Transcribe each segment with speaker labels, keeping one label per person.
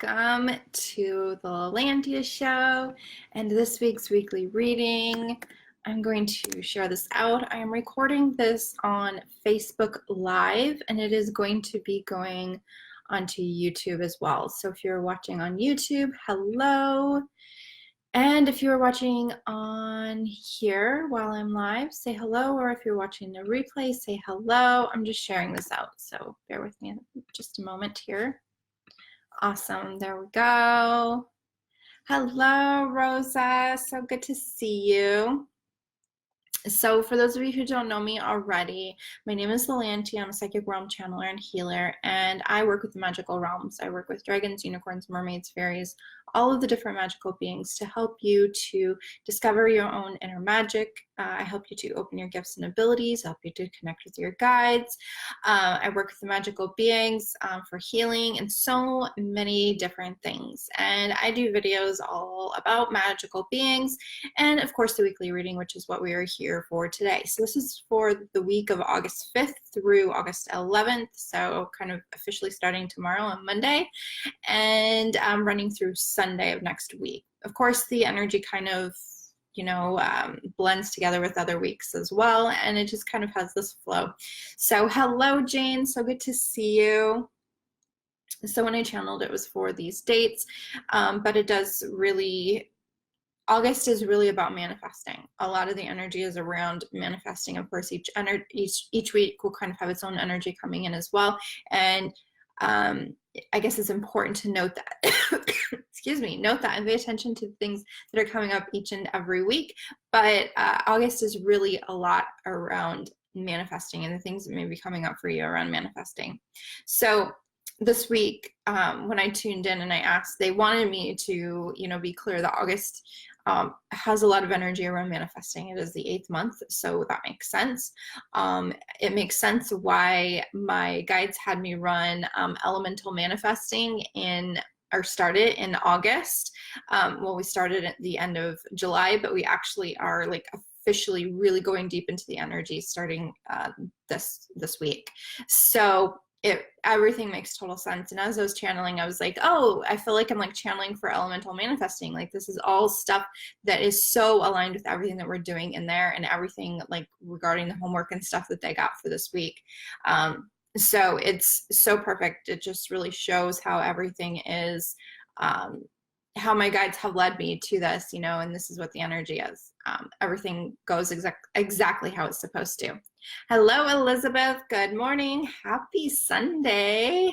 Speaker 1: welcome to the Landia Show and this week's weekly reading. I'm going to share this out. I am recording this on Facebook Live and it is going to be going onto YouTube as well. So if you're watching on YouTube, hello. And if you're watching on here while I'm live, say hello, or if you're watching the replay, say hello. I'm just sharing this out, so bear with me just a moment here. Awesome, there we go. Hello, Rosa, so good to see you. So for those of you who don't know me already, my name is Lantia. I'm a psychic realm channeler and healer, and I work with the magical realms. I work with dragons, unicorns, mermaids, fairies, all of the different magical beings to help you to discover your own inner magic. I help you to open your gifts and abilities, help you to connect with your guides. I work with the magical beings for healing and so many different things. And I do videos all about magical beings and of course the weekly reading, which is what we are here for today. So this is for the week of August 5th through August 11th. So kind of officially starting tomorrow on Monday and running through Sunday of next week. Of course, the energy kind of blends together with other weeks as well, and it just kind of has this flow. So hello, Jane, so good to see you. So when I channeled, it was for these dates, but it does really, August is really about manifesting. A lot of the energy is around manifesting. Of course, each week will kind of have its own energy coming in as well, and I guess it's important to note that, excuse me, note that and pay attention to things that are coming up each and every week. But August is really a lot around manifesting and the things that may be coming up for you around manifesting. So this week, when I tuned in and I asked, they wanted me to, be clear that August has a lot of energy around manifesting. It is the 8th month, so that makes sense. It makes sense why my guides had me run elemental manifesting started in August. Well, we started at the end of July, but we actually are officially really going deep into the energy starting this week. So everything makes total sense. And as I was channeling, I was like, oh, I feel like I'm channeling for elemental manifesting. This is all stuff that is so aligned with everything that we're doing in there and everything regarding the homework and stuff that they got for this week. So it's so perfect. It just really shows how everything is, how my guides have led me to this, and this is what the energy is. Everything goes exactly how it's supposed to. Hello, Elizabeth. Good morning. Happy Sunday.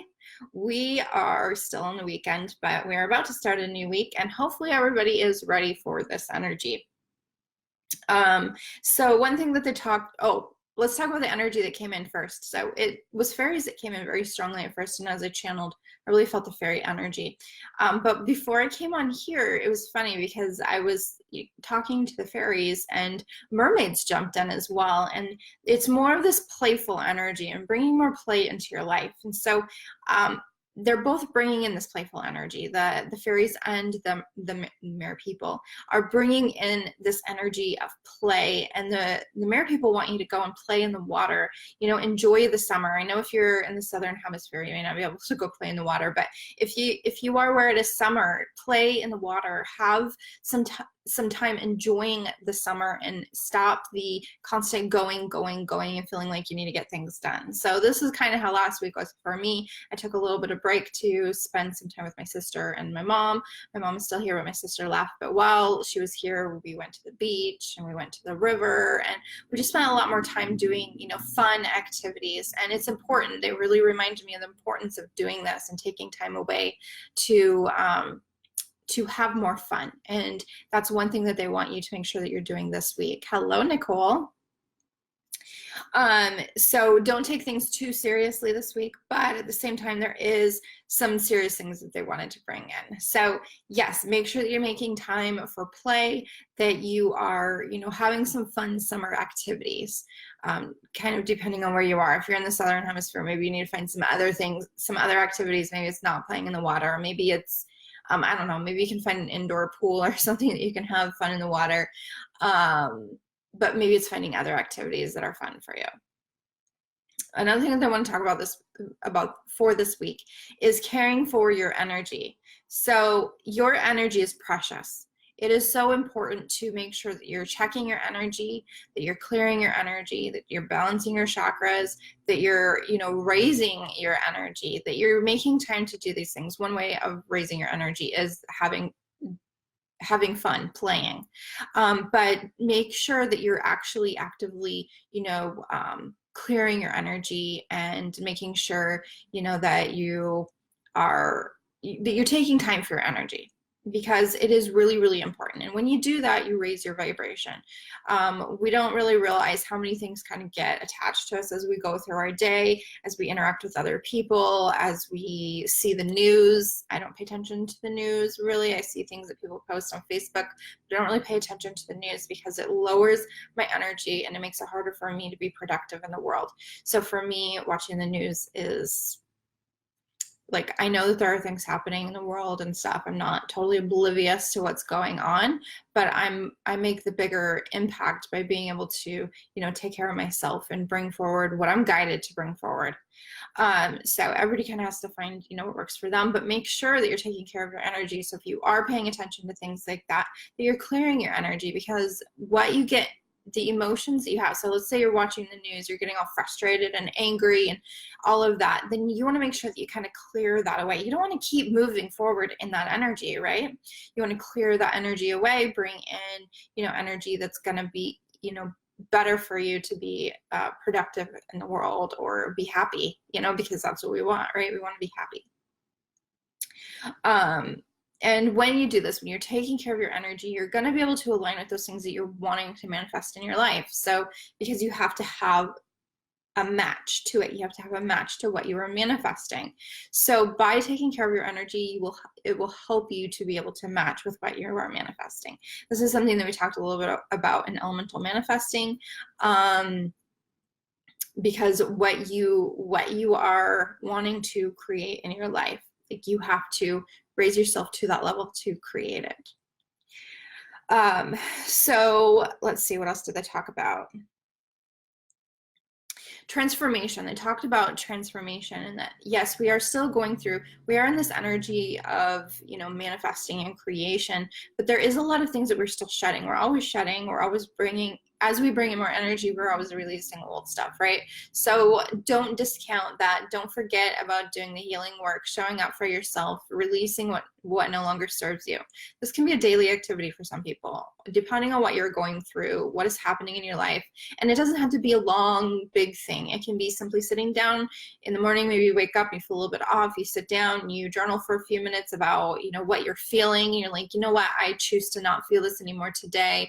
Speaker 1: We are still on the weekend, but we're about to start a new week, and hopefully everybody is ready for this energy. So one thing that let's talk about the energy that came in first. So it was fairies that came in very strongly at first, and as I channeled, I really felt the fairy energy. But before I came on here, it was funny because I was talking to the fairies and mermaids jumped in as well. And it's more of this playful energy and bringing more play into your life. And so they're both bringing in this playful energy. The fairies and the mere people are bringing in this energy of play, and the mere people want you to go and play in the water, enjoy the summer. I know if you're in the southern hemisphere, you may not be able to go play in the water, but if you are where it is summer, play in the water, have some time enjoying the summer and stop the constant going and feeling like you need to get things done. So this is kind of how last week was for me. I took a little bit of break to spend some time with my sister and my mom. My mom is still here, but my sister left. But while she was here, we went to the beach and we went to the river, and we just spent a lot more time doing, fun activities. And it's important. They really reminded me of the importance of doing this and taking time away to have more fun. And that's one thing that they want you to make sure that you're doing this week. Hello, Nicole. So don't take things too seriously this week, but at the same time, there is some serious things that they wanted to bring in. So yes, make sure that you're making time for play, that you are, having some fun summer activities, kind of depending on where you are. If you're in the southern hemisphere, maybe you need to find some other things, some other activities. Maybe it's not playing in the water, or maybe it's I don't know, maybe you can find an indoor pool or something that you can have fun in the water. But maybe it's finding other activities that are fun for you. Another thing that I want to talk about for this week is caring for your energy. So your energy is precious. It is so important to make sure that you're checking your energy, that you're clearing your energy, that you're balancing your chakras, that you're, raising your energy, that you're making time to do these things. One way of raising your energy is having fun playing, but make sure that you're actually actively clearing your energy and making sure that you're taking time for your energy, because it is really, really important. And when you do that, you raise your vibration. We don't really realize how many things kind of get attached to us as we go through our day, as we interact with other people, as we see the news. I don't pay attention to the news, really. I see things that people post on Facebook, but I don't really pay attention to the news because it lowers my energy and it makes it harder for me to be productive in the world. So for me, watching the news is like, I know that there are things happening in the world and stuff. I'm not totally oblivious to what's going on, but I make the bigger impact by being able to, take care of myself and bring forward what I'm guided to bring forward. So everybody kind of has to find, what works for them, but make sure that you're taking care of your energy. So if you are paying attention to things like that, that you're clearing your energy, because what you get, the emotions that you have. So let's say you're watching the news, you're getting all frustrated and angry and all of that. Then you want to make sure that you kind of clear that away. You don't want to keep moving forward in that energy, right? You want to clear that energy away, bring in, energy that's going to be, better for you to be productive in the world or be happy, because that's what we want, right? We want to be happy. And when you do this, when you're taking care of your energy, you're going to be able to align with those things that you're wanting to manifest in your life. So because you have to have a match to it, you have to have a match to what you are manifesting. So by taking care of your energy, it will help you to be able to match with what you are manifesting. This is something that we talked a little bit about in elemental manifesting. Because what you are wanting to create in your life, like, you have to raise yourself to that level to create it. So let's see, what else did they talk about? Transformation. They talked about transformation, and that yes, we are still going through, we are in this energy of manifesting and creation, but there is a lot of things that we're still shedding. We're always shedding, we're always bringing, as we bring in more energy, we're always releasing old stuff, right? So don't discount that. Don't forget about doing the healing work, showing up for yourself, releasing what no longer serves you. This can be a daily activity for some people, depending on what you're going through, what is happening in your life. And it doesn't have to be a long, big thing. It can be simply sitting down in the morning. Maybe you wake up, you feel a little bit off, you sit down, you journal for a few minutes about, what you're feeling. And you're like, you know what, I choose to not feel this anymore today.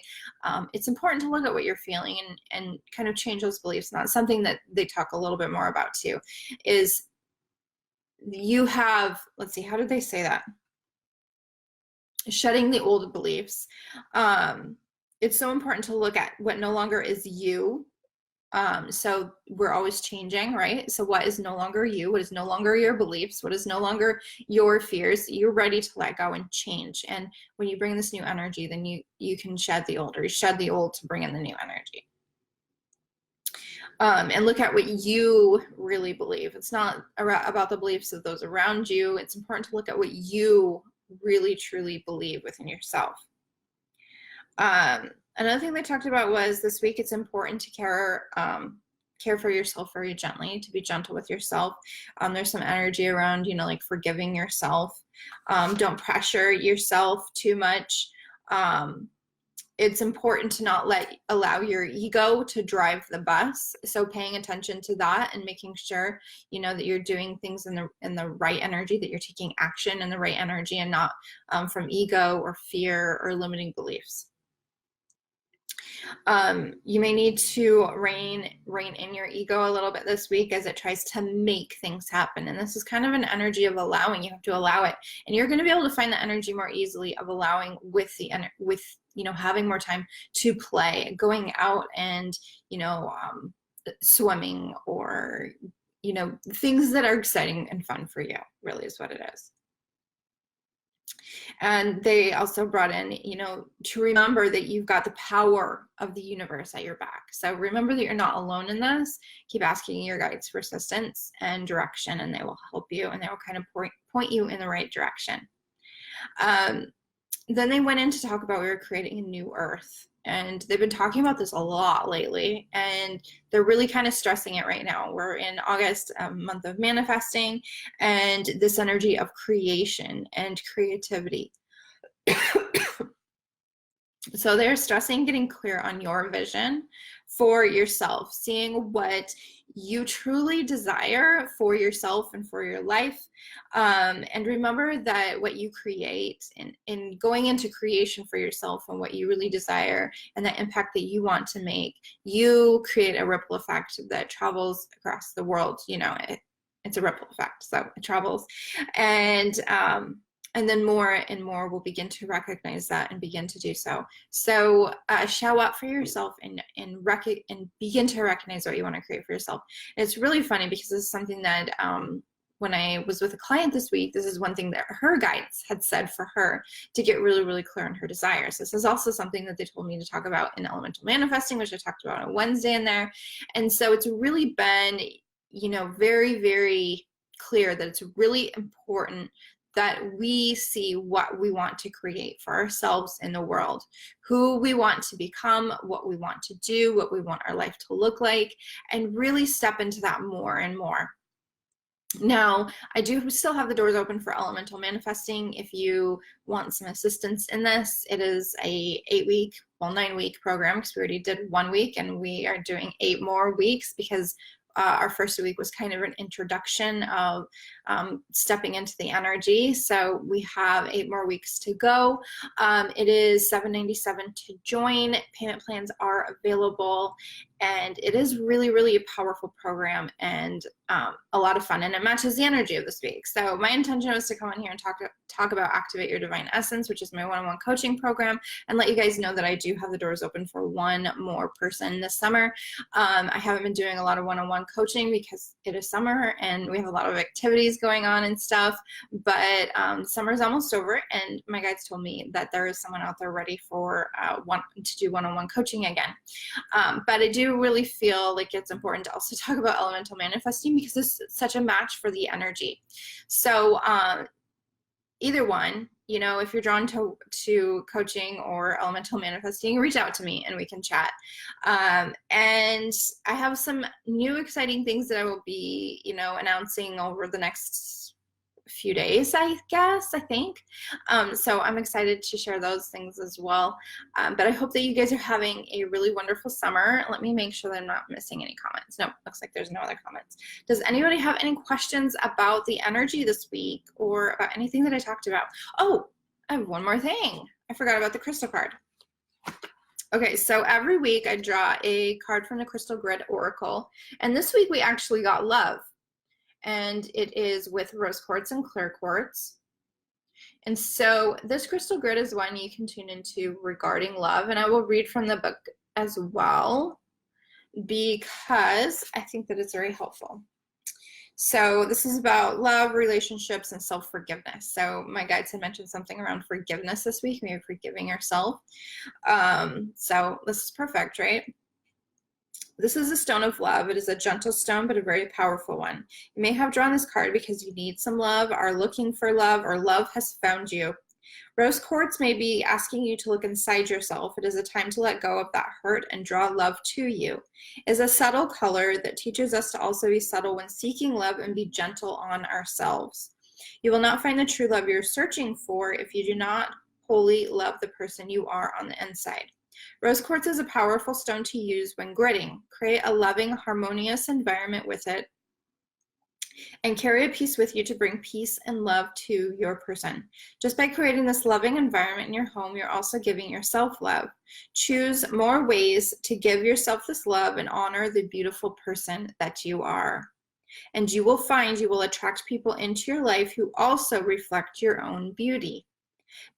Speaker 1: It's important to look at what you're feeling and kind of change those beliefs. And that's something that they talk a little bit more about too, is you have, let's see, how did they say that? Shedding the old beliefs. It's so important to look at what no longer is you. So we're always changing, right? So what is no longer you? What is no longer your beliefs? What is no longer your fears? You're ready to let go and change. And when you bring this new energy, then you can shed the old, or you shed the old to bring in the new energy. And look at what you really believe. It's not about the beliefs of those around you. It's important to look at what you really truly believe within yourself. Another thing they talked about was this week, it's important to care for yourself very gently, to be gentle with yourself. There's some energy around, like forgiving yourself. Don't pressure yourself too much. It's important to not allow your ego to drive the bus. So paying attention to that and making sure, that you're doing things in the right energy, that you're taking action in the right energy, and not from ego or fear or limiting beliefs. You may need to rein in your ego a little bit this week as it tries to make things happen. And this is kind of an energy of allowing. You have to allow it. And you're going to be able to find the energy more easily of allowing with having more time to play, going out and, swimming, or, things that are exciting and fun for you, really is what it is. And they also brought in, to remember that you've got the power of the universe at your back. So remember that you're not alone in this. Keep asking your guides for assistance and direction, and they will help you, and they will kind of point you in the right direction. Then they went in to talk about we were creating a new earth. And they've been talking about this a lot lately, and they're really kind of stressing it right now. We're in August, month of manifesting, and this energy of creation and creativity. So they're stressing getting clear on your vision for yourself, seeing what you truly desire for yourself and for your life. And remember that what you create in going into creation for yourself and what you really desire and the impact that you want to make, you create a ripple effect that travels across the world. It's a ripple effect, so it travels. And then more and more will begin to recognize that and begin to do so. So show up for yourself and begin to recognize what you want to create for yourself. And it's really funny because this is something that when I was with a client this week, this is one thing that her guides had said for her to get really, really clear on her desires. This is also something that they told me to talk about in elemental manifesting, which I talked about on Wednesday in there. And so it's really been, very, very clear that it's really important that we see what we want to create for ourselves in the world, who we want to become, what we want to do, what we want our life to look like, and really step into that more and more. Now, I do still have the doors open for elemental manifesting. If you want some assistance in this, it is a 9-week program, because we already did 1 week, and we are doing 8 more weeks because our first week was kind of an introduction of stepping into the energy. So we have 8 more weeks to go. It is $7.97 to join. Payment plans are available, and it is really, really a powerful program and a lot of fun, and it matches the energy of this week. So my intention was to come on here and talk about Activate Your Divine Essence, which is my one-on-one coaching program, and let you guys know that I do have the doors open for 1 more person this summer. I haven't been doing a lot of one-on-one coaching because it is summer and we have a lot of activities going on and stuff, but summer is almost over, and my guides told me that there is someone out there ready for to do one-on-one coaching again. But I do really feel like it's important to also talk about elemental manifesting because it's such a match for the energy. So either one, if you're drawn to coaching or elemental manifesting, reach out to me and we can chat. And I have some new exciting things that I will be, announcing over the next few days, I think. So I'm excited to share those things as well. But I hope that you guys are having a really wonderful summer. Let me make sure that I'm not missing any comments. No, looks like there's no other comments. Does anybody have any questions about the energy this week or about anything that I talked about? Oh, I have one more thing. I forgot about the crystal card. Okay, so every week I draw a card from the Crystal Grid Oracle, and this week we actually got love. And it is with rose quartz and clear quartz. And so this crystal grid is one you can tune into regarding love, and I will read from the book as well because I think that it's very helpful. So this is about love, relationships, and self-forgiveness. So my guides had mentioned something around forgiveness this week, maybe forgiving yourself. So this is perfect, right? This is a stone of love. It is a gentle stone, but a very powerful one. You may have drawn this card because you need some love, are looking for love, or love has found you. Rose quartz may be asking you to look inside yourself. It is a time to let go of that hurt and draw love to you. It is a subtle color that teaches us to also be subtle when seeking love and be gentle on ourselves. You will not find the true love you're searching for if you do not wholly love the person you are on the inside. Rose quartz is a powerful stone to use when gridding. Create a loving, harmonious environment with it and carry a piece with you to bring peace and love to your person. Just by creating this loving environment in your home, you're also giving yourself love. Choose more ways to give yourself this love and honor the beautiful person that you are. And you will find you will attract people into your life who also reflect your own beauty.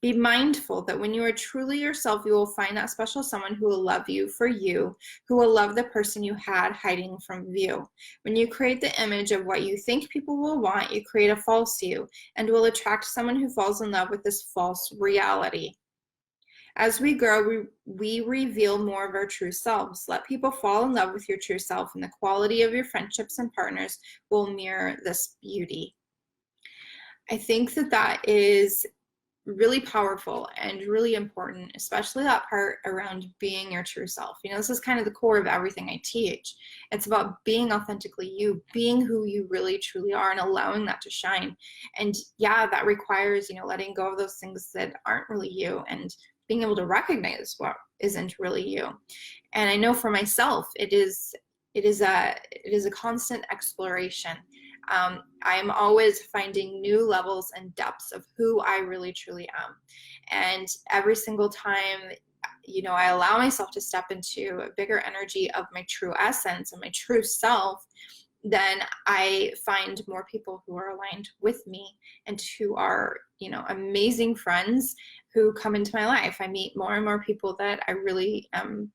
Speaker 1: Be mindful that when you are truly yourself, you will find that special someone who will love you for you, who will love the person you had hiding from view. When you create the image of what you think people will want, you create a false you and will attract someone who falls in love with this false reality. As we grow, we reveal more of our true selves. Let people fall in love with your true self, and the quality of your friendships and partners will mirror this beauty. I think that that is really powerful and really important, especially that part around being your true self. You know, this is kind of the core of everything I teach. It's about being authentically you, being who you really truly are, and allowing that to shine. And yeah, that requires, you know, letting go of those things that aren't really you and being able to recognize what isn't really you. And I know for myself, it is a constant exploration. I'm always finding new levels and depths of who I really truly am. And every single time, you know, I allow myself to step into a bigger energy of my true essence and my true self, then I find more people who are aligned with me and who are, you know, amazing friends who come into my life. I meet more and more people that I really am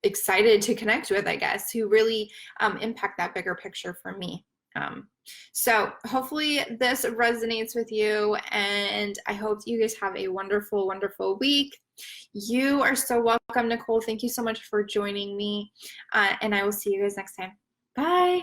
Speaker 1: excited to connect with, I guess, who really impact that bigger picture for me. So hopefully this resonates with you, and I hope you guys have a wonderful, wonderful week. You are so welcome, Nicole. Thank you so much for joining me, and I will see you guys next time. Bye.